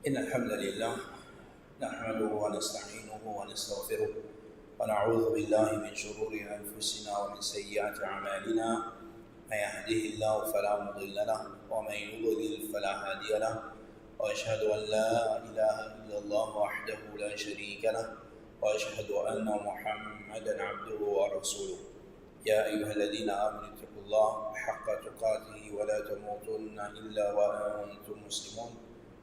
إن الحمد لله نحمده ونستعينه ونستغفره ونعوذ بالله من شرور أنفسنا ومن سيئات أعمالنا من يهده الله فلا مضل له ومن يضلل فلا هادي له وأشهد أن لا إله إلا الله وحده لا شريك له وأشهد أن محمدا عبده ورسوله يا أيها الذين آمنوا اتقوا الله حق تقاته ولا تموتن إلا وأنتم مسلمون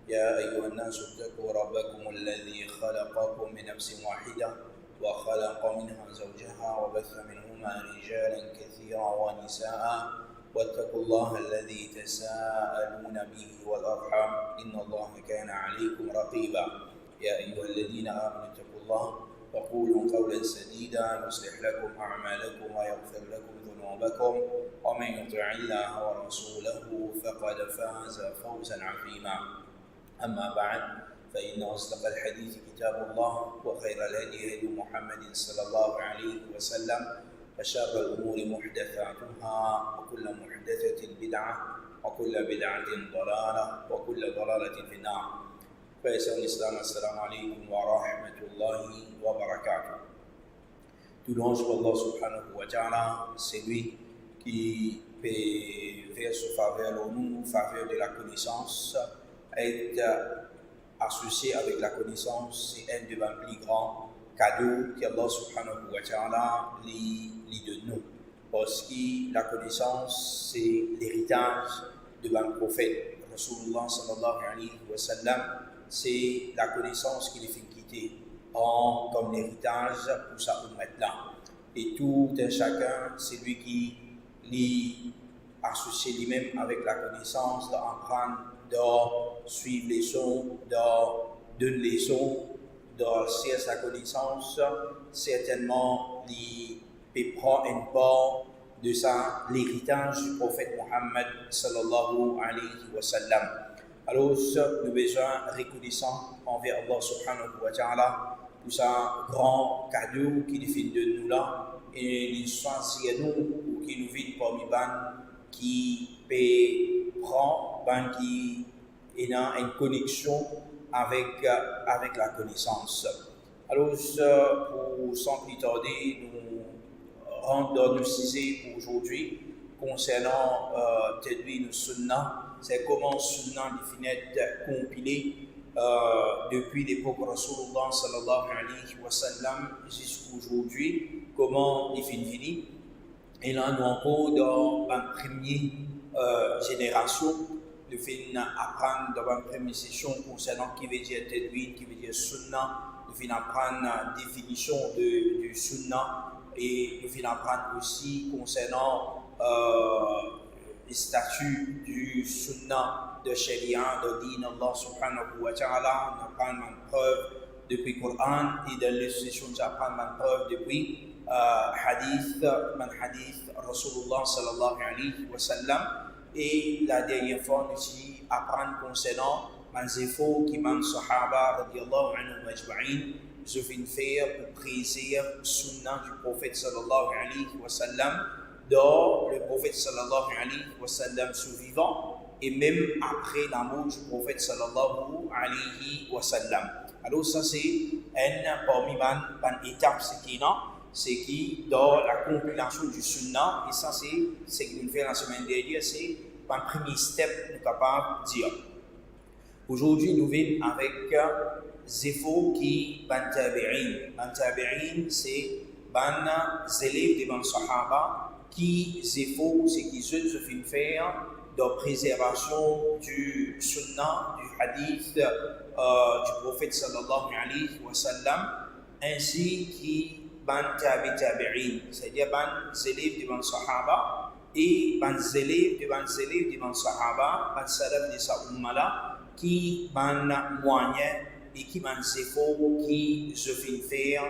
يا أيها الناس اتقوا ربكم الذي خلقكم من نفس واحدة وخلق منها زوجها وبث منهما رجالا كثيرا ونساء واتقوا الله الذي تساءلون به والأرحام إن الله كان عليكم رقيبا يا أيها الذين آمنوا اتقوا الله وقولوا قولا سديدا يصلح لكم أعمالكم ويغفر لكم ذنوبكم ومن يطع الله ورسوله فقد فاز فوزا عظيما أما بعد فإن أصدق الحديث كتاب الله وخير الهدي هدي محمد صلى الله عليه وسلم وشر الأمور محدثاتها وكل محدثة بدعة وكل بدعة ضلالة وكل ضلالة في النار. فإسلام الإسلام السلام عليكم ورحمة الله وبركاته. Tout louange pour Allah subhanahu wa ta'ala, c'est lui qui peut faire ce faveur au nous, faveur de la connaissance. Être associé avec la connaissance, c'est un des plus grands cadeaux qu'Allah subhanahu wa ta'ala lui donne nous. Parce que la connaissance, c'est l'héritage de un prophète. Rasulullah sallallahu alayhi wa sallam, c'est la connaissance qu'il fait quitter comme héritage pour sa ummat-là. Et tout un chacun, c'est lui qui lui associe lui-même avec la connaissance, d'apprendre, de suivre les leçons, de donner les leçons, de faire sa connaissance, certainement, il peut prendre une part de ça, l'héritage du prophète Mohammed sallallahu alayhi wa sallam. Alors, nous sommes besoin reconnaissants envers Allah subhanahu wa ta'ala pour sa grand cadeau qu'il fait de nous là et il choisit nous pour qu'il nous vienne parmi les qui peut prendre, qui est dans une connexion avec la connaissance. Alors, pour sans plus tarder, nous rentrons dans le sujet pour aujourd'hui concernant Tadwin Sunnah. C'est comment Sunnah est compilé depuis l'époque Rasulullah sallallahu alayhi wa sallam jusqu'à aujourd'hui, comment il finit fini. Et là, nous encore dans la première génération, nous finissons apprendre dans la première session concernant qui veut dire Tadwin, qui veut dire Sunnah. Nous finissons apprendre la définition du Sunnah et nous finissons apprendre aussi concernant les statuts du Sunnah de Sharia, de Din Allah subhanahu wa ta'ala. Nous apprenons une preuve depuis le Coran et dans les sessions, nous apprenons une preuve depuis hadith Rasulullah sallallahu alayhi wa sallam. Et la dernière fois, nous apprenons concernant les efforts qui les Sahaba radiallahu anhum ajma'in ont fait pour préserver le sunnah du prophète sallallahu alayhi wa sallam, dans le prophète sallallahu alayhi wa sallam survivant et même après la mort du prophète sallallahu alayhi wa sallam. Alors ça c'est une parmi les étapes c'est qui dans la compilation du sunnah, et ça c'est ce que nous faisons la semaine dernière, c'est un premier step nous sommes capables de dire. Aujourd'hui nous venons avec des efforts qui ban tabi'in. Ban tabi'in c'est les élèves des Sahaba qui efforts c'est qu'ils se font faire de préservation du sunnah, du hadith du prophète sallallahu alayhi wa sallam, ainsi qui ban tabi'in, c'est-à-dire les élèves des Sahaba et les élèves des Sahaba, les salaf de sa umma qui ban moyens et qui ban efforts qui se font faire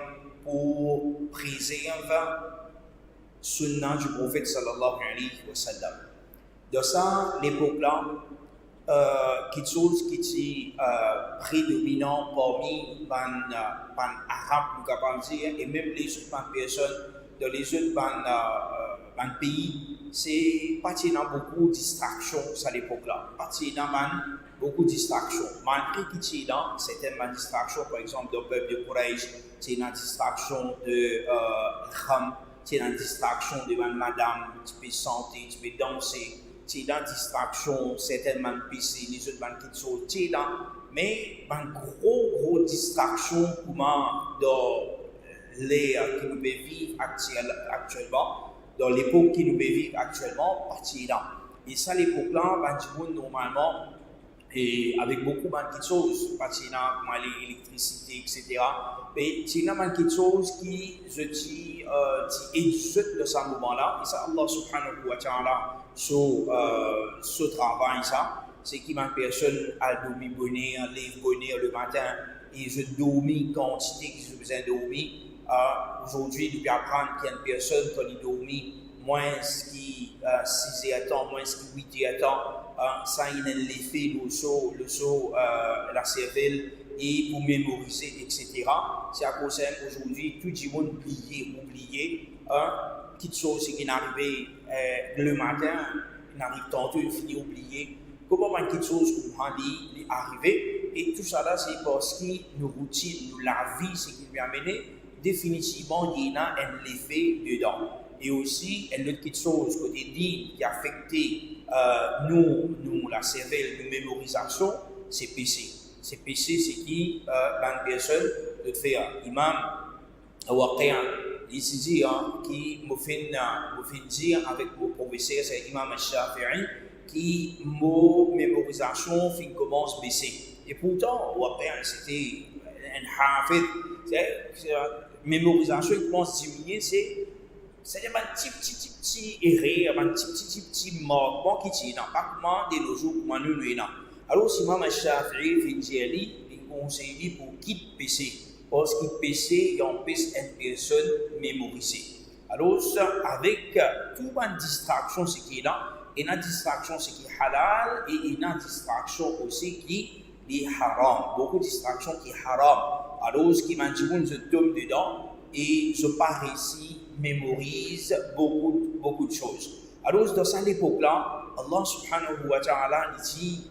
pour préserver sunnah du prophète sallallahu alayhi wa sallam. De ça, l'époque-là, quelque chose qui est prédominant parmi les Arabes, nous pouvons dire, et même les autres personnes dans les autres pays, c'est pas qu'il y a beaucoup de distractions à l'époque-là. Pas qu'il y a beaucoup de distractions. Malgré qu'il y a certaines distractions, par exemple, dans le peuple de Quraysh, c'est une distraction de Kham, c'est une distraction de madame, tu peux chanter, tu peux danser, c'est une distraction, certainement pisser, les autres qui sont là, mais une grosse distraction comment dans l'ère que nous vivons actuellement, dans l'époque que nous vivons actuellement, partie là. Et ça, l'époque-là, normalement, et avec beaucoup de choses, parce qu'il y a l'électricité, etc. Mais il y a beaucoup de choses qui, je dis, existe de ce moment-là. Et ça, Allah subhanahu wa ta'ala, ce travail, ça, c'est qu'il y a une personne à dormir bonheur, à lève bonheur le matin, et je dormis quantité qui se besoin de dormir. Aujourd'hui, nous pouvons apprendre qu'il y a une personne quand il dormit moins qui 6 heures temps, moins qui 8 heures temps, ça il a l'effet le saut, la cervelle et pour mémoriser, etc. C'est à cause aujourd'hui, tout le monde oublier, petite chose qui est arrivée le matin, il arrive tantôt, il finit oublier. Comment une petite chose qu'on a dit arrivé, et tout ça là, c'est parce que nos routines, la vie, c'est qui lui a mené, définitivement, il y a un effet dedans. Et aussi, une autre petite chose que tu dit qui a affecté nous, la cervelle de mémorisation, c'est PC. C'est PC, c'est qui, une personne de faire imam, il dit, qui me fait dire avec mon professeur, c'est Imam al-Shafi'i, qui, mon mémorisation commence à baisser. Et pourtant, c'était un hafid, mémorisation commence à diminuer, c'est un petit erreur, un petit manquement qui est pas comment de nos jours, comment nous le alors, si Imam al-Shafi'i fait dire, il conseille pour quitter PC, parce que PC, il empêche une personne mémoriser. Alors, avec toute une distraction, ce qui est là, il y a une distraction ce qui est halal, et il y a une distraction aussi qui est haram. Beaucoup de distractions qui est haram. Alors, ce qui m'a dit, je tombe dedans, et je pars ici, mémorise beaucoup de choses. Alors, dans cette époque-là, Allah subhanahu wa ta'ala dit,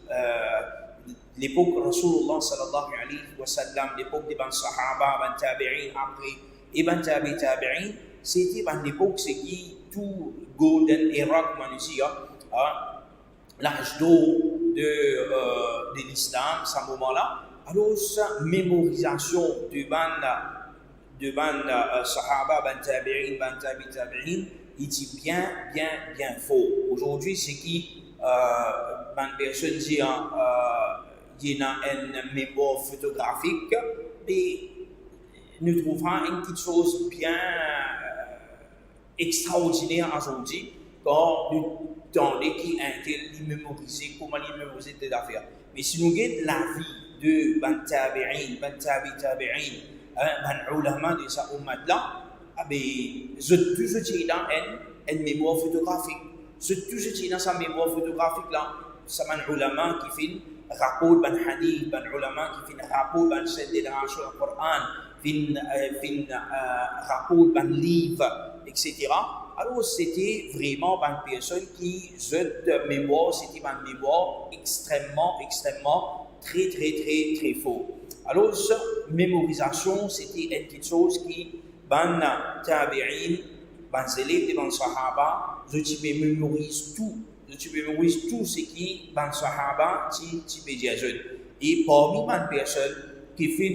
l'époque Rasulullah sallallahu alayhi wa sallam, l'époque des Sahaba, des Tabi'in après, et des Tabi'in, c'était une époque qui tout golden era, comme on dit, l'âge d'or de l'islam, ce moment-là. Alors, sa mémorisation de Sahaba, ban Tabi'in, ban Tabi'in, il dit bien faux. Aujourd'hui, c'est qui, une personne dit, il y a une mémoire photographique, et nous trouvons une petite chose bien extraordinaire aujourd'hui, quand nous tendons qui est mémoriser, comment mémoriser des affaires. Mais si nous regardons la vie de ban Tabi'in, ban Tabi'in, ban ulama de sa ummat-là, je toujours dans une mémoire photographique. Je toujours dans sa mémoire photographique là. Ça ban ulama qui fait rapport ban hadith, ban ulama qui fait rapport ban déclaration du Coran, fin rapport ban livre, etc. Alors c'était vraiment une personne qui cette mémoire, c'était une mémoire extrêmement très fort. Alors cette mémorisation, c'était une petite chose qui ban tabi'in, ban élèves de ban sahaba, je mémorise tout ce qui ban sahaba tu peux dire. Et parmi les personnes qui font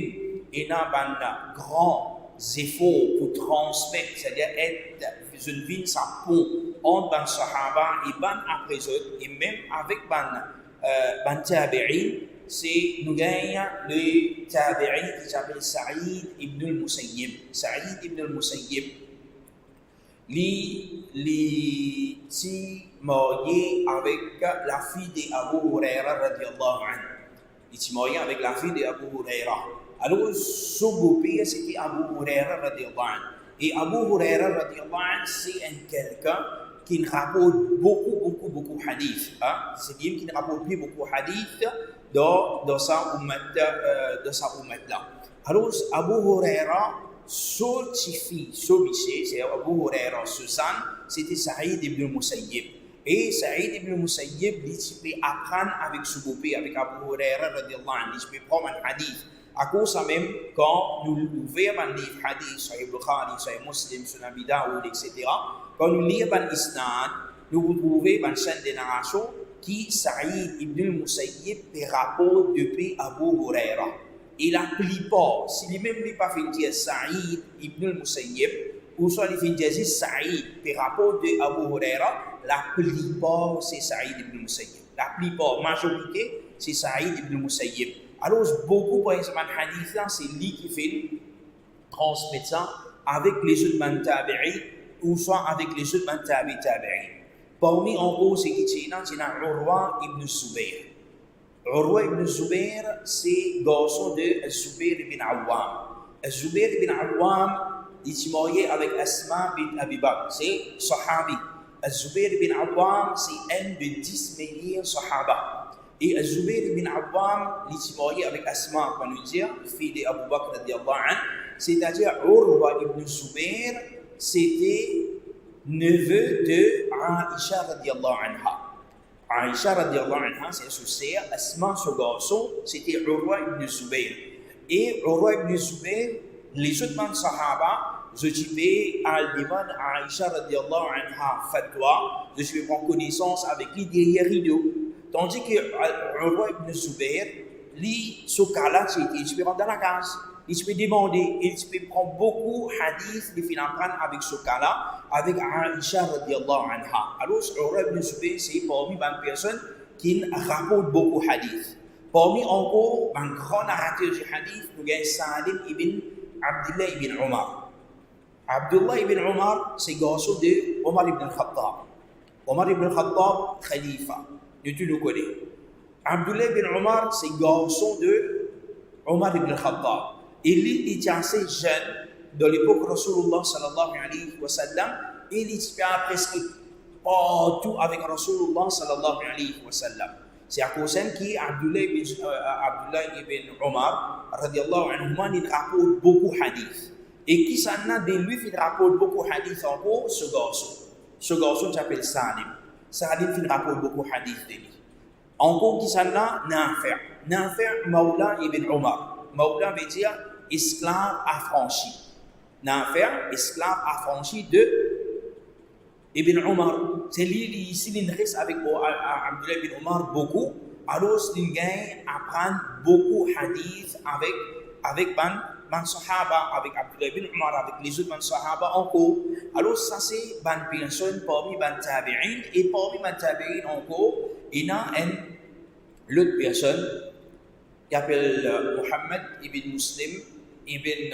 un grand effort pour transmettre, c'est-à-dire être une vie sans pont entre ban sahaba et ban après eux, et même avec ban tabi'in, c'est nous gagnons le tabi'in qui s'appelle Saïd ibn al-Musayyib. Saïd ibn al-Musayyib, il s'est marié avec la fille d'Abu Huraira radiallahu anhu. Il s'est marié avec la fille d'Abu Huraira. Alors, son beau-père c'était Abu Huraira radiallahu anhu. Et Abu Huraira radiallahu anhu, c'est quelqu'un qui rapporte beaucoup hadith. C'est lui qui rapporte beaucoup hadith dans sa ummat-là. Alors, Abu Huraira, son petit-fils, c'est Abu Huraira, c'était Saïd ibn al-Musayyib. Et Saïd ibn Musayyib, il peut apprendre avec ce groupe, avec Abu Huraira radiallahu anhu, il peut prendre un hadith. À cause de ça même, quand nous ouvrons un livre hadith, Sahih Bukhari, Sahih Muslim, Sunan Abi Daoud, etc., quand nous lisons un isnad, nous retrouvons une chaîne de narration qui Saïd ibn Musayyib peut rapporter depuis Abu Huraira. Et la plupart, si lui-même n'a pas fait dire Saïd ibn Musayyib, ou soit il fait dire Saïd peut rapporter Abu Huraira, la plupart c'est Saïd ibn Musayyib. La plupart, majorité, c'est Saïd ibn Musayyib. Alors, beaucoup, par exemple, un hadith là, c'est lui qui fait transmettre ça avec les autres man tabi'i ou soit avec les autres man tabi'i. Parmi en gros, c'est qui c'est Urwa ibn Zubayr. Urwa ibn Zubayr, c'est garçon de Zubayr ibn Awwam. Zubayr ibn Awwam, il s'est marié avec Asma bin Abi Bakr, c'est Sahabi. Zubayr ibn Awwam, c'est un des 10 meilleurs Sahaba. Et Zubayr ibn Awwam, il s'est marié avec Asma, on peut dire, fille d'Abu Bakr radiallahu anhu. C'est-à-dire, Urwa ibn Zubayr, c'était neveu de Aïcha radiallahu anha. Aïcha radiallahu anha, c'est son sœur. Asma, son garçon, c'était Urwa ibn Zubayr. Et Urwa ibn Zubayr, les autres sahaba, je suis à demande à Aïcha radiallahu anha fatwa, je suis en connaissance avec lui derrière rideau. Tandis que Urwa ibn Zubayr, lui, ce cas-là, il peut rentrer dans la case, il peut demander, il peut prendre beaucoup de hadiths, il peut apprendre avec ce cas-là, avec Aïcha radiallahu anha. Alors, Urwa ibn Zubayr, c'est parmi les personnes qui rapportent beaucoup de hadiths. Parmi encore, un grand narrateur du hadith, nous avons Salim ibn Abdullah ibn Omar. Abdullah ibn Omar, c'est garçon de Omar ibn Khattab. Omar ibn Khattab, khalifa. Tu le connais. Abdullah ibn Omar, c'est garçon de Omar ibn Khattab. Et lui, il était assez jeune, dans l'époque de Rasulullah sallallahu alayhi wa sallam, et il était presque partout avec Rasulullah sallallahu alayhi wa sallam. C'est à cause qui Abdullah ibn Omar, radiallahu anhu, il rapporte beaucoup de hadiths. Et qui s'en a de lui, il rapporte beaucoup de hadiths encore, ce garçon. Ce garçon s'appelle Salim. Salim, il rapporte beaucoup de hadiths de lui. Encore qui s'en a, Nafi'. Nafi', Mawla ibn Omar. Mawla veut dire esclave affranchi. Nafi', esclave affranchi de Ibn Omar. C'est lui ici, il reste avec Abdullah ibn Omar beaucoup. Alors, il gagne à apprendre beaucoup de hadiths avec man sahaba, avec Abdullah ibn Omar, avec les autres man sahaba encore. Alors, ça c'est ban personne parmi ban tabi'in. Et parmi ban tabi'in encore, il y a l'autre personne qui s'appelle Muhammad ibn Muslim ibn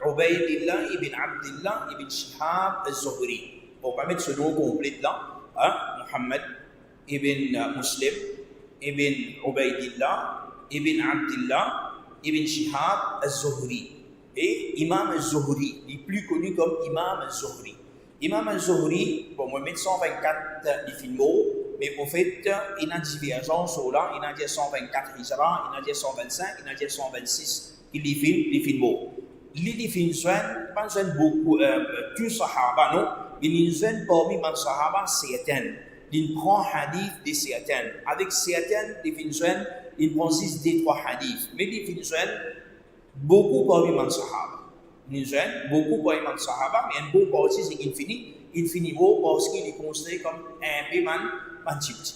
Ubaydillah ibn Abdillah ibn Shihab al-Zuhri. Pour pas mettre ce nom complet là, Muhammad ibn Muslim ibn Ubaydillah ibn Abdillah ibn Shihab al-Zuhri. Et Imam al-Zuhri, il est plus connu comme Imam al-Zuhri. Imam al-Zuhri, pour moi, mettre 124 les films, mais en fait, il y a une divergence là, il y a dit 124 Hijra, il y a dit 125, il y a dit 126, il y a les films. Les films sont pas beaucoup, tous Sahaba, non? Il y a parmi les Sahaba certaines. Il prend hadith de certaines. Avec certaines, les films, il prend 6 des 3 hadiths. Mais les films, beaucoup parmi les Sahaba. Il y a beaucoup parmi les Sahaba, mais un bon parti, c'est qu'il finit. Il finit beau parce qu'il est considéré comme un peu petit.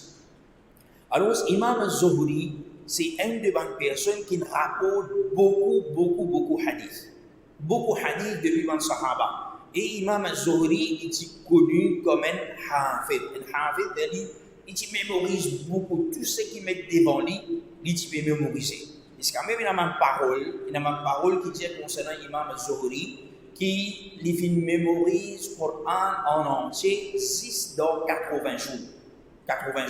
Alors, Imam al-Zuhri, c'est une de ces personnes qui rapporte beaucoup hadiths. Beaucoup hadiths depuis les Sahaba. Et Imam al-Zuhri est connu comme un hafid. Un hafid, il mémorise beaucoup. Tout ce qu'il met devant lui, il peut mémoriser. Parce quand même, il y a une parole qui dit concernant Imam al-Zuhri, qui mémorise le Coran en entier 6 dans 80 jours. 80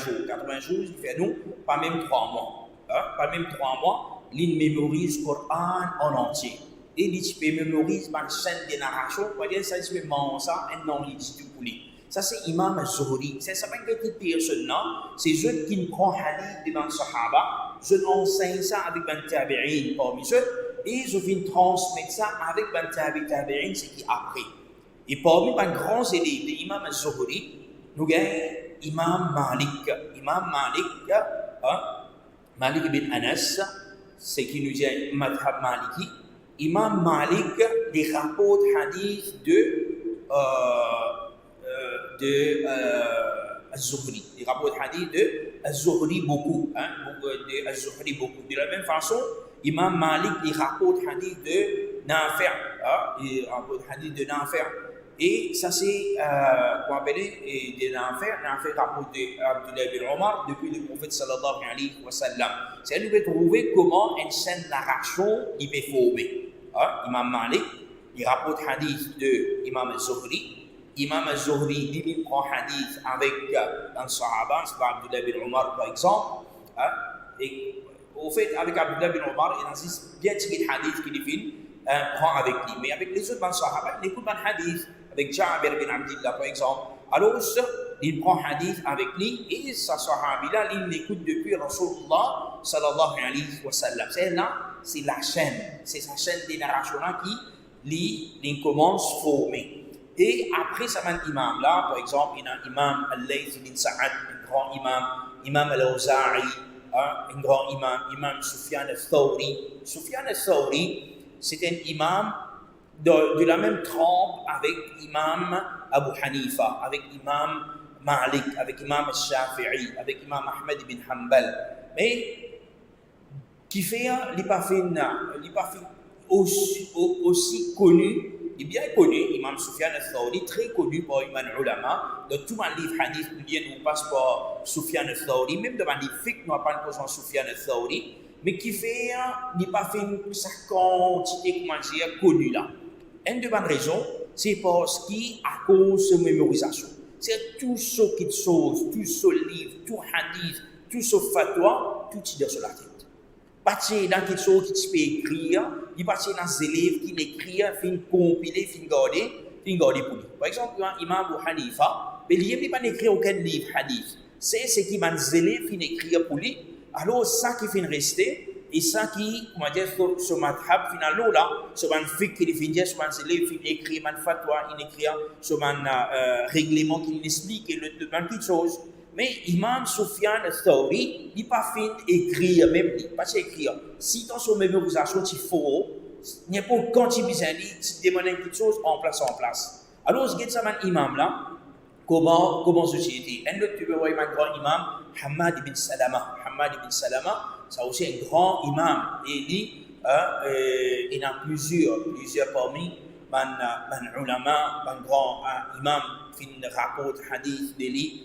jours, il fait nous, pas même 3 mois. Pas même 3 mois, il mémorise le Coran en entier. Et il peut mémoriser une chaîne de narration, ça c'est vraiment ça, un nom, il dit tout pour lui. Ça c'est Imam al-Zuhri. C'est ça que cette personne-là, c'est ceux qui prennent hadith devant les Sahaba, je enseigne ça avec les tabi'in parmi eux, et je viens transmettre ça avec les tabi'in, ce qui a appris. Et parmi les grands élèves de Imam al-Zuhri, nous avons Imam Malik. Imam Malik, Malik ibn Anas, c'est qui nous dit Madhab Maliki. Imam Malik, des rapports hadith de Az-Zuhri. Les rapports hadith de Az-Zuhri beaucoup. De Az-Zuhri beaucoup. De la même façon, Imam Malik, les rapports hadith de Nafi'. Les rapports hadith de Nafi'. Et ça c'est, comment appeler, de Nafi' rapporte d'Abdullah bin Omar depuis le prophète sallallahu alayhi wa sallam. C'est nous pouvons trouver comment une saine narration il peut former. Imam Malik, il rapporte hadith de Imam al-Zuhri. Imam al-Zuhri, il prend hadith avec un sahaba, c'est Abdullah bin Omar par exemple. Et au fait, avec Abdullah bin Omar, il insiste bien de hadith qu'il fait, prend avec lui. Mais avec les autres sahaba, il écoute un hadith. Avec Jabir bin Abdillah par exemple, alors il prend hadith avec lui et sa sahabi-là, il l'écoute depuis Rasulullah sallallahu alayhi wa sallam. C'est là, c'est la chaîne, c'est sa chaîne des narrations-là qui les commence à former. Et après ça, un imam là, par exemple, il y a un imam Al-Layth bin Sa'ad, un grand imam, imam Al-Awza'i, un grand imam, imam Sufyan al-Thawri. Sufyan al-Thawri, c'est un imam de la même trempe avec Imam Abu Hanifa, avec Imam Malik, avec Imam Shafi'i, avec Imam Ahmed ibn Hanbal. Mais qui fait, il n'est pas fait aussi connu, il est bien connu, Imam Sufyan al-Thawri, très connu par Imam Ulama. Dans tout mon livre hadith, nous passe par Sufyan al-Thawri, même dans mon livre fiqh, nous apprenons par Sufyan al-Thawri, mais qui fait, il n'est pas fait sa quantité, comment dire, connue là. Une de bonnes raisons, c'est parce qu'à cause de mémorisation. C'est tout ce qui est chose, tout ce livre, tout hadith, tout ce fatwa, tout est sur la tête. Pas dans quelque chose qui peut écrire, il pas dans des élèves qui l'écrivent, fin compiler, fin garder pour lui. Par exemple, Imam Abu Hanifa, mais il n'a pas écrit aucun livre hadith. C'est ce qui m'a des élèves qui l'écrivent pour lui. Alors ça qui fait rester. Et ça qui, comment dire, ce madhab final là, ce man fiqh qui définit, ce man élève qui écrit, man fatwa, il écrit, ce man règlement qui explique, et le man petite chose. Mais Imam Sufyan al-Thawri, il n'a pas fait écrire, même il pas écrire. Si dans son mémorisation, il faut, il n'y a pas quand il besoin de demander quelque chose en place. Alors, ce que ça man imam là, comment société. Un autre, tu peux voir un grand imam, Hamad ibn Salama. Hamad ibn Salama, c'est aussi un grand imam. Et il y a plusieurs parmi les ulama, les grands imams qui rapportent hadith de lui.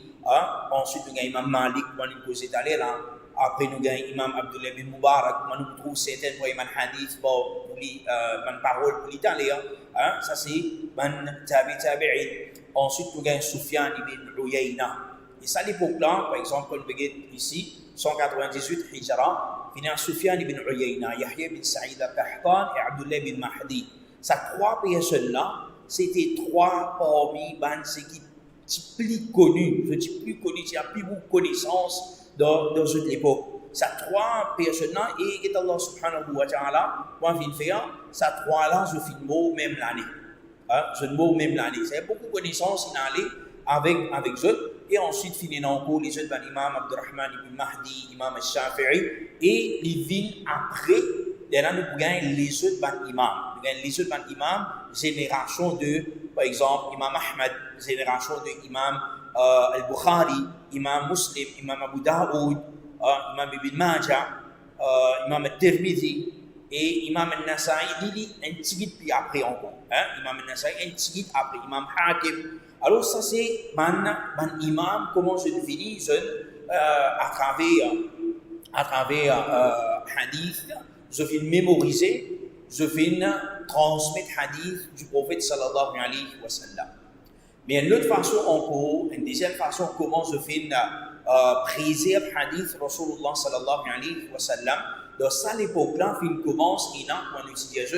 Ensuite, nous avons Imam Malik, qui est allé là. Après, nous avons Imam Abdullah bin Mubarak, nous trouvons certains pour Imam Hadith, pour les paroles pour l'italien. Ça, c'est Tabi'in. Ensuite, nous avons Sufyan ibn Uyayna. Et ça, à l'époque-là, par exemple, quand nous regardons ici, 198 Hijra, il y a Sufyan ibn Uyayna, Yahya bin Sa'id al-Qahtan et Abdullah bin Mahdi. Ces trois personnes-là, c'était trois parmi ceux qui sont plus connus, qui ont plus beaucoup de connaissances dans cette époque. Ces trois personnes-là, et Allah subhanahu wa ta'ala, quand il fait ces trois-là, je finis mot même l'année. Je ne mot même l'année. C'est beaucoup de connaissances in allé avec eux. Et ensuite, finir encore les autres, l'imam Abdurrahman ibn Mahdi, imam al-Shafi'i, et les villes après, nous gagnons les autres imams. Nous gagnons les autres imams, génération de, par exemple, imam Ahmad, génération de imam al-Bukhari, imam Muslim, imam Abu Daoud, imam Ibn Majah, imam al-Tirmidhi, et imam al-Nasa'i, il est un petit peu plus après encore. Imam al-Nasa'i, un petit peu après, imam Hakim. Alors ça c'est mon imam, comment je définis à travers hadith, je viens mémoriser, je viens transmettre hadith du prophète sallallahu alayhi wa sallam. Mais une autre façon encore, une deuxième façon comment je viens préserver hadith Rasulullah sallallahu alayhi wa sallam, dans ça l'époque-là, il commence, il a quand on utilise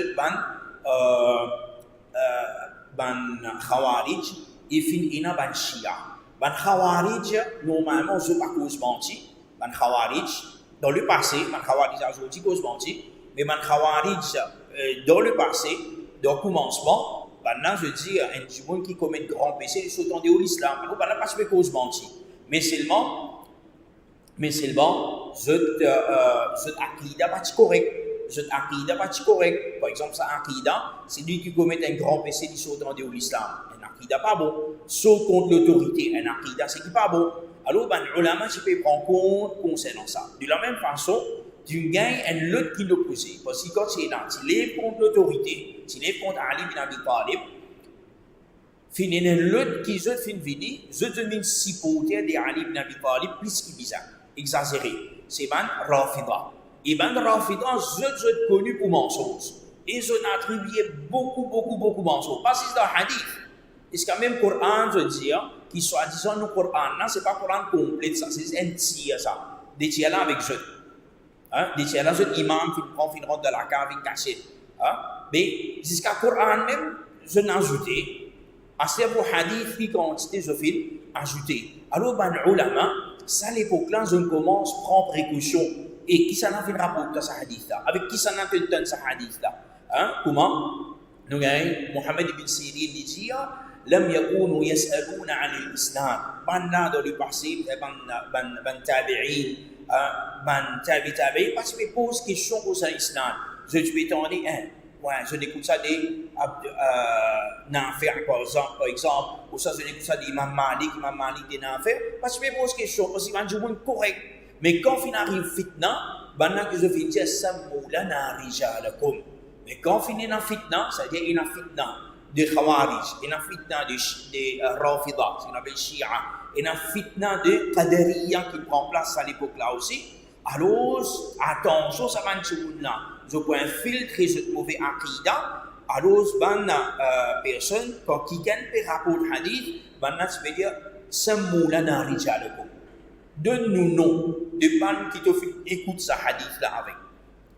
Khawarij, et il y a ban Shia. Ban Khawarij, normalement, je ne sais pas cause menti. Ban Khawarij, dans le passé, ban Khawarij a aujourd'hui cause menti. Mais ban Khawarij, dans le passé, dans le commencement, Maintenant, je dis, un monde qui commet de grands péchés, il saute en dehors de l'islam. Alors, maintenant, pas de cause mentir. Mais seulement, cette aqida pas correct. Cette aqida pas correct. Par exemple, sa aqida, c'est lui qui commet un grand péché, il saute en dehors de l'islam. Un aqida pas bon. Saute contre l'autorité. Un aqida, c'est qui pas bon. Alors, ben, ulama, tu peux prendre compte concernant ça. De la même façon, tu gagnes un lutte qui l'oppose. Parce que quand tu es là, tu lèves contre l'autorité, tu lèves contre Ali bin Abi Talib, fini une lutte qui je fin vini, je devine supporter de Ali bin Abi Talib plus qu'il bizarre, exagéré. C'est ban Rafida. Et ban Rafida, je connu pour mensonge. Et je n'attribuais beaucoup de mensonges. Pas si c'est dans le hadith. Est-ce que même le Coran, je dis, qui soit disant le Coran, non, c'est pas le Coran complet, ça, c'est un tiers, ça. Des tiers là avec je. Des tiers là, je imam, qui prend, qui rentre dans la cave, qui cache. Mais jusqu'à le Coran même, je n'ai ajouté. À ce hadith, qui quantité, je fais ajouter. Alors, ben, ulama, ça, l'époque là, je commence à prendre précaution. Et qui s'en a fait un rapport dans ce hadith là? Avec qui s'en a fait dans ce hadith là? Comment? Nous avons Mohammed ibn Sirin dit, لم يكونوا يسألون عن الإسلام. Banna dans le passé, ban tabi'in, ban tabi'in, parce qu'ils posent question pour ça l'islam. Je vais t'en dire, ouais, je écoute ça des Nafi' par exemple, ou ça je écoute ça d'Imam Malik des Nafi', parce qu'ils posent question, parce qu'ils vont dire correct. Mais quand il arrive fitna, banna que je vais dire, sammu lana rijalakum. Mais quand il est dans fitna, c'est-à-dire il y a une fitna de Khawarij, il y a une fitna de Rafida, c'est une appelle Shia, il y a une fitna de Qadariya qui prend place à l'époque là aussi. Alors, attention, ça va être là. Je peux infiltrer cette mauvaise aqida. Alors, ban personne, quand quelqu'un peut rapporter hadith, banna se veut dire, sammu lana rijalakum. Donne-nous nom de ban qui te fait écouter ce hadith là avec.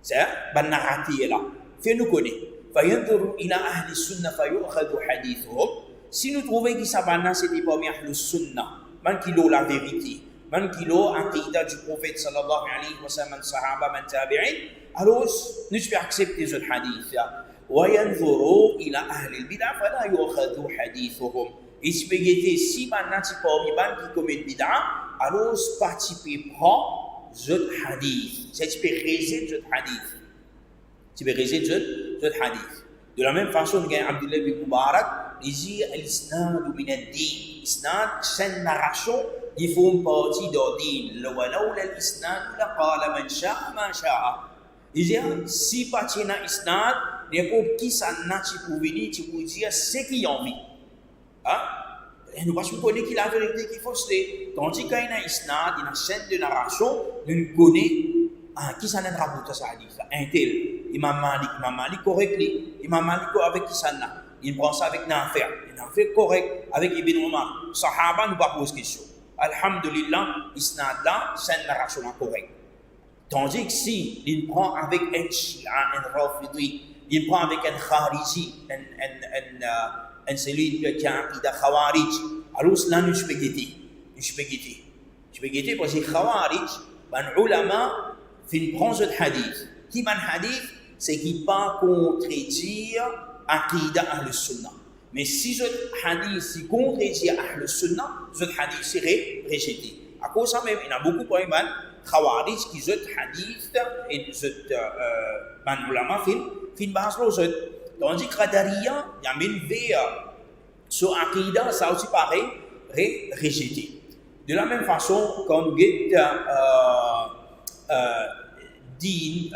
C'est ban narratif là. Fais-nous connaître. فينظر إلى أهل السنة فيؤخذ حديثهم. Si nous trouvons que ça banna c'était parmi أهل السنة, man qui l'ont la vérité, man qui l'ont aqida du prophète sallallahu alayhi wa sallam, sahaba, man tabi'in, alors nous pouvons accepter ce hadith là. وينظر إلى أهل البدع فلا يؤخذ حديثهم. Et si banna c'est parmi ban qui commet bid'a, alors participer prend ce hadith. C'est tu peux réaliser ce hadith. Tu peux réaliser ce hadith. De la même façon, il y a Abdullah bin Mubarak, il dit l'isnad min ad-din. Isnad, c'est une narration, ils font partie de din. Walawla l'isnad, laqala man sha'a ma sha'a. Il dit, si pas tu as isnad, n'importe qui ça n'a tu peux venir, tu peux dire ce qu'il y a envie. Et nous ne connaissons pas la vérité qu'il faut se dire. Tandis qu'il y a un isnad, une chaîne de narration, nous connaissons qui ça n'a pas rapporté ça hadith. Un tel. Imam Malik correct, Imam Malik avec qui ça n'a. Il prend ça avec Nafi'. Nafi' correct avec Ibn Omar. Sahaba nous pas pose question. Alhamdulillah, isnad là, c'est une narration correcte. Tandis que si il prend avec un Shia, un Rafidi, il prend avec un Khariji, un celui qui a un Khawarij, alors cela nous peut guetter. Tu peux guetter parce que Khawarij, ben ulama, fin prend ce hadith. Qui ban hadith, c'est qui pas contredire aqida ahl sunnah. Mais si ce hadith si contredire ahl sunnah, ce hadith serait rejeté. À cause ça même, il y a beaucoup de ban khawarij qui ce hadith et ce ban ulama fin base l'autre. Tandis que Qadariya, il y a même vers sur aqida, ça aussi pareil, rejeté. De la même façon, quand nous dit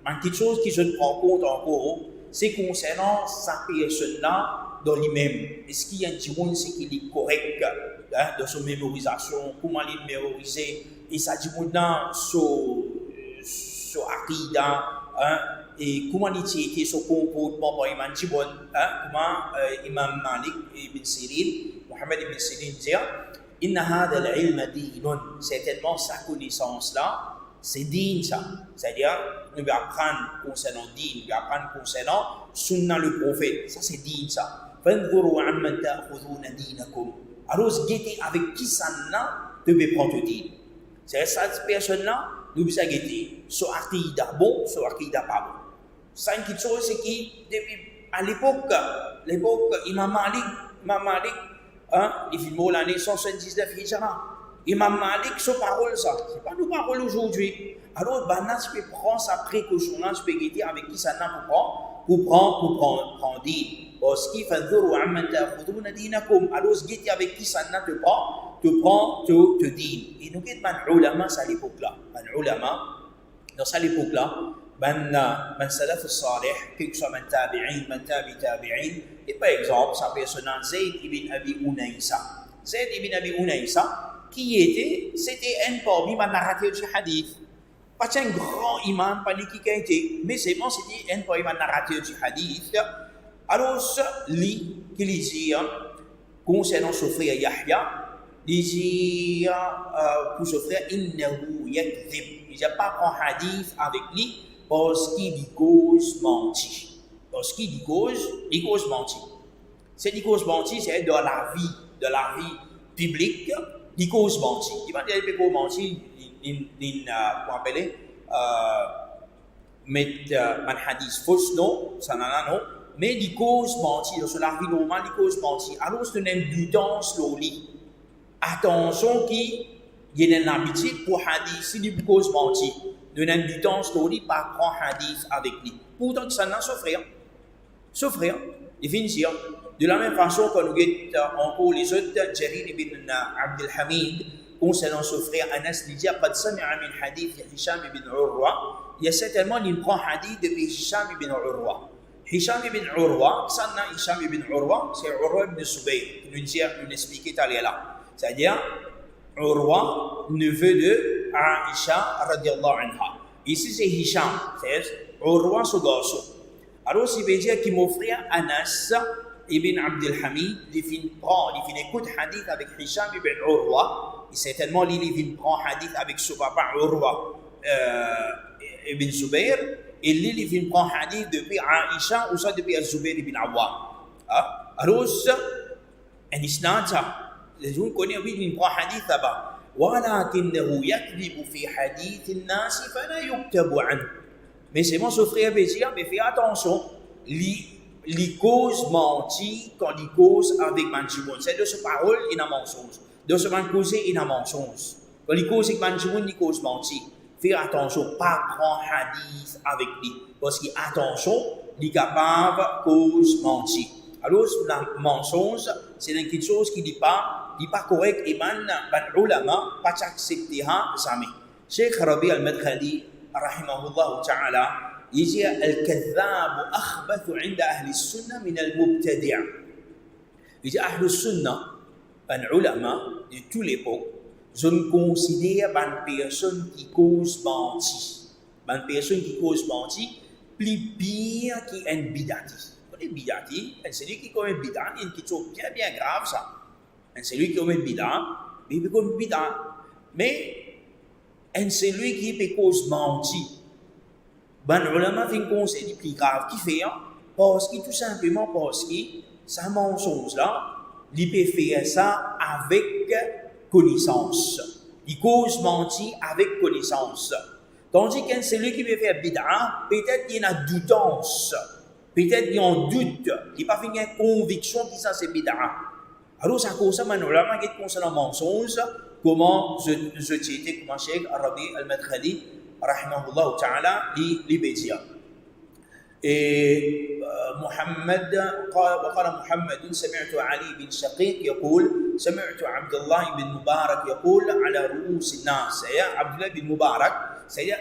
quelque chose qui se prend compte encore, c'est concernant sa personne-là dans lui-même. Est-ce qu'il y a un petit monde qui est correct dans sa mémorisation, comment il mémoriser, et ça dit maintenant sur Aqida, et comment il était son comportement par Imam Jibon, comment Imam Malik ibn Sirin, Mohammed ibn Sirin dit, Inna hadha al-ilma dinun, certainement sa connaissance-là, c'est din ça. C'est-à-dire, nous allons apprendre concernant din, nous allons apprendre concernant sunna le prophète. Ça c'est din ça. Fanzuru amman ta'khudhuna dinakum. Alors, guettez avec qui ça n'a, tu peux prendre din. C'est cette personne-là, nous devons guetter. Soit aqida bon, soit aqida pas bon. Ça, une chose, c'est qui, depuis à l'époque, Imam Malik, hein, il vit mort l'année 179 Hijra. Imam Malik, ce parole, ça, c'est pas nos paroles aujourd'hui. Alors, Banas peut prendre sa précaution-là, je peux guetter avec qui ça n'a pour prendre dit. Parce qu'il fait dur, alors, je guette avec qui ça n'a te dit. Et nous guettons les ulama à l'époque-là. Les ulama, dans cette époque-là, ben salaf salih, que ce soit ben tabi'in, et par exemple, ça peut sonner Zayd ibn Abi Unaysa. Zayd ibn Abi Unaysa, c'était un parmi les narrateurs du hadith. Pas un grand imam, pas qui a été, mais c'est bon, c'était un parmi les narrateurs du hadith. Alors, lui, qui dit, concernant son frère Yahya, il dit, pour son frère, innahu yakdhib. Il n'a pas pris hadith avec lui parce qu'il dit cause menti. Parce qu'il dit cause menti. C'est dit cause menti, c'est dans la vie publique, dit cause menti. Il va dire que cause menti, comment appeler, mettre un hadith fausse, non, ça n'en a non. Mais dit cause menti, dans la vie normale, dit cause menti. Alors, c'est une impudence, l'oli. Attention, qui il y a une habitude pour hadith, si il cause menti. Nous avons du temps, l'oli, pas prendre hadith avec lui. Pourtant, ça n'a souffrir. Il finit dire. De la même façon que nous avons encore les autres, Jarir ibn Abdel Hamid, concernant son frère Anas, il dit قد سمع من حديث هشام بن عروة. Il y a certainement il prend hadith depuis Hisham ibn Urwa. Hisham ibn Urwa, Hisham ibn Urwa, c'est Urwa ibn Zubayr. Nous expliquer tout à l'heure. C'est-à-dire, Urwa, neveu de Aisha radiallahu anha. Ici c'est Hisham, c'est Urwa ce garçon. Alors, ça veut dire qu'il m'offrait Anas ibn Abdel Hamid, il vient écouter hadith avec Hisham ibn Urwa, et certainement il vient prendre hadith avec son papa Urwa ibn Zubayr, et il vient prendre hadith depuis Aisha ou ça depuis Zubayr ibn Awwam. Alors, un isnad ça. Les gens connaissent, oui, il prend hadith là-bas. ولكنه يكذب في حديث الناس فلا يكتب عنه. Mais c'est mon frère veut dire, mais fais attention, les causes menties quand les causes avec Manjibon. C'est de ce parole, il y a mensonge. De ce cause, il y a mensonge. Quand les causes avec Manjibon, les causes menties. Fais attention, pas prendre hadith avec lui. Parce que, attention, il est capable de cause mentie. Alors, le mensonge, c'est quelque chose qui n'est pas correct et man ulama pas accepter jamais. Cheikh Rabi al-Madkhali rahimahullah ta'ala يجي الكذاب أخبث عند أهل السنة من المبتدع. يجي أهل السنة العلماء de toute l'époque je ne considère une personne qui cause menti. Une personne qui cause menti plus pire qu'un bidati. Les bidati, c'est celui qui commet bidat, il y a quelque chose bien grave ça. C'est celui qui commet bidat, il peut commettre bidat. Mais c'est celui qui peut cause menti. Ben, ulama fait un conseil plus grave qui fait, parce que tout simplement parce que sa mensonge là, il peut faire ça avec connaissance. Il cause mentir avec connaissance. Tandis que celui qui peut faire bid'a, peut-être il y a une doutance. Peut-être il y a un doute. Il n'a pas fait une conviction que ça c'est bid'a. Alors, ça cause ça, man, ulama qui concerne le mensonge, comment je citais, comment Cheikh Rabi al-Madkhali, rahimahullah ta'ala, li bédia. Et محمد وقال محمد سمعت علي بن شقيق يقول سمعت عبد الله بن مبارك يقول على رؤوس الناس. عبد الله بن مبارك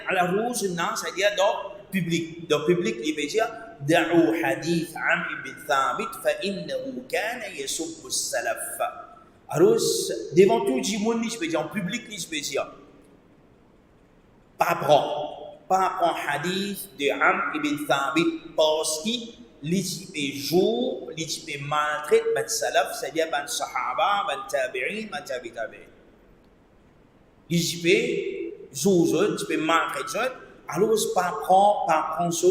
على رؤوس الناس c'est-à-dire dans public il veut dire دعوا حديث عمرو بن ثابت فإنه كان يسب السلف. Alors devant tout le monde je peux dire en public je peux dire pas prendre hadith de Amr ibn Thabit parce qu'il les joue, les maltraite ben salaf, c'est-à-dire ben sahaba, ben tabi'in, ben tabi'in. Les joue, tu peux maltraiter, alors pas prendre ce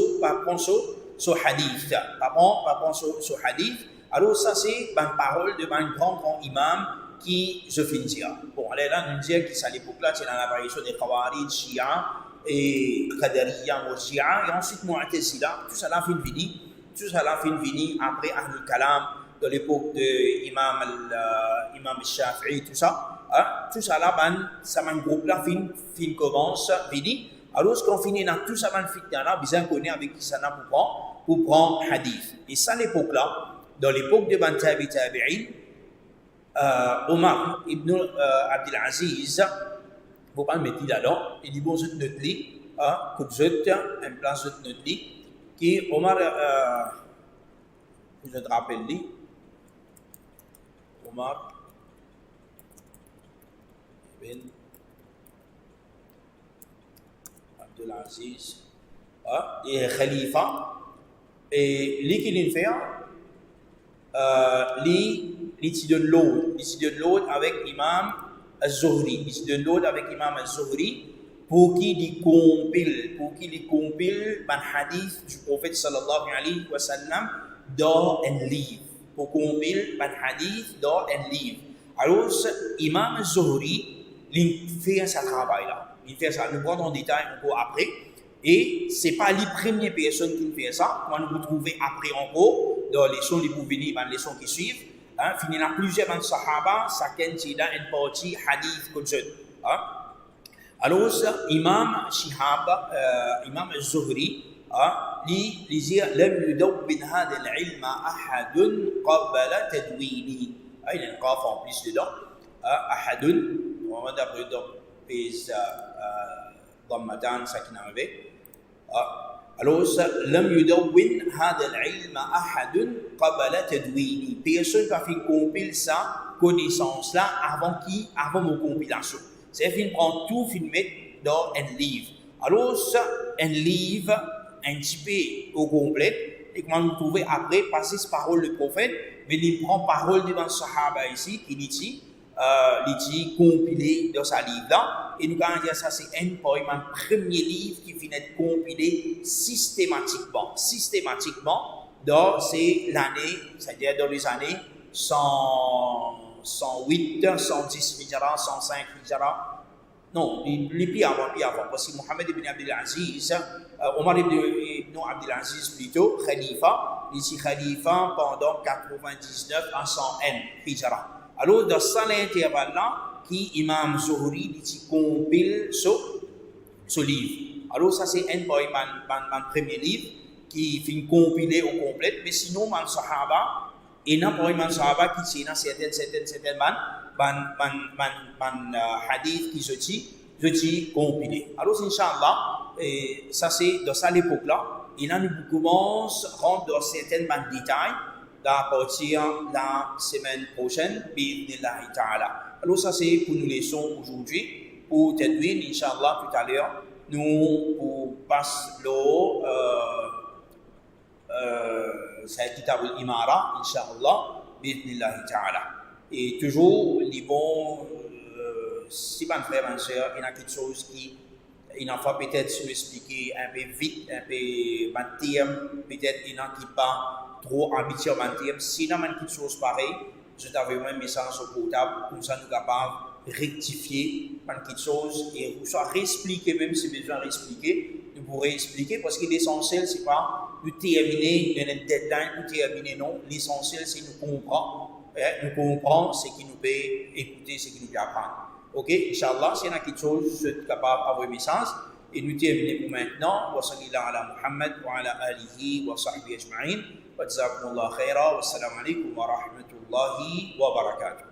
hadith, pas prendre ce hadith. Alors ça c'est une parole de un grand imam qui je finis dire. Bon, allez là nous dire que ça à l'époque là c'est dans l'apparition des Khawarij, Shia et Qadariya, Murji'a et ensuite Mu'tazila, tout ça là fait une vidéo. tout ça là fin vini après Ahlul Kalam, de l'époque de Imam Shafi'i, tout ça. Tout ça là, ça un groupe là fin commence, vini. Alors, ce qu'on finit dans tout ça, là, bien connaît avec qui ça n'a pour prendre hadith. Et ça, l'époque là, dans l'époque de Ban Tabi'in, Omar ibn Abdul Aziz, vous pas mettre là-dedans, il dit bon, je te lis, que je en place de notre lit, qui Omar, je te rappelle, Omar ibn Abdul Aziz, et Khalifa, et lui qui l'a fait, lui qui donne l'autre avec Imam Az-Zuhri, il donne l'autre avec Imam Az-Zuhri pour qu'il compile un hadith du prophète sallallahu alayhi wa sallam dans un livre, pour compile un hadith dans un livre. Alors, Imam Az-Zuhri, il fait ce travail-là. Il fait ça, nous prenons en détail encore après. Et ce n'est pas les premières personnes qui fait ça. On va nous retrouver après encore, dans les leçons, les venir, dans les leçons qui suivent. Il y a plusieurs sahaba, chacun qui a une partie hadith comme ça. Alors, Imam Shihab, Imam Az-Zuhri, il dit لم يدون هذا العلم أحد قبل تدوينه. Il y a un qaf en plus dedans. أحد, on va d'abord pèse ضمتان ساكنة avec. Alors, لم يدون هذا العلم أحد قبل تدوينه. Personne va faire compiler ça, connaissance là, avant mon compilation. C'est-à-dire qu'il prend tout, il met dans un livre. Alors, un livre, un petit peu au complet, et comment vous trouvez après, passer cette parole du prophète, mais il prend parole devant le Sahaba ici, qui dit, compilé dans sa livre là, et nous allons dire ça, c'est un premier livre qui finit de compiler systématiquement, dans l'année, c'est-à-dire dans les années 108, 110 Hijra, 105 Hijra. Non, les plus avant, parce que Mohammed ibn Abdul Aziz, Omar ibn Abdul Aziz plutôt, Khalifa, ici Khalifa pendant 99 à 101 Hijra. Alors, dans ce intervalle-là, qui Imam Zuhri dit compile ce livre. Alors, ça c'est un premier livre qui finit compilé au complet, mais sinon, man Sahaba, et n'a pas un Sahaba qui c'est dans certaines hadith qui se dit compilé. Alors, Inch'Allah, ça c'est dans ça l'époque-là, et là nous commençons à rentrer dans certains détails à partir de la semaine prochaine, bi'idhnillahi ta'ala. Alors, ça c'est pour nous leçons aujourd'hui, pour Tadwin, Inch'Allah, tout à l'heure, nous passons c'est Kitab al-Imara, Inch'Allah, bi'idhnillahi ta'ala. Et toujours, les bons, si bon frère, ma soeur, il y a quelque chose qui, il en faut peut-être se expliquer un peu vite, un peu terme, peut-être il n'en qui pas trop ambitieux en terme. Si il y a quelque chose pareil, je t'avais un message au portable, comme ça nous sommes capables de rectifier quelque chose et ou soit réexpliquer, même si besoin de réexpliquer, nous pourrons expliquer parce que l'essentiel, ce n'est pas de terminer dans un deadline, de terminer non. L'essentiel, c'est de nous comprendre ce qui nous peut écouter, ce qui nous peut apprendre. Ok, Inch'Allah, s'il y a quelque chose, je suis capable d'avoir un message. Et nous terminons pour maintenant. Wa sallallahu ala Muhammad wa ala alihi wa sahbihi ajma'in. Wa jazakumullah khaira. Wa assalamu alaikum wa rahmatullahi wa barakatuh.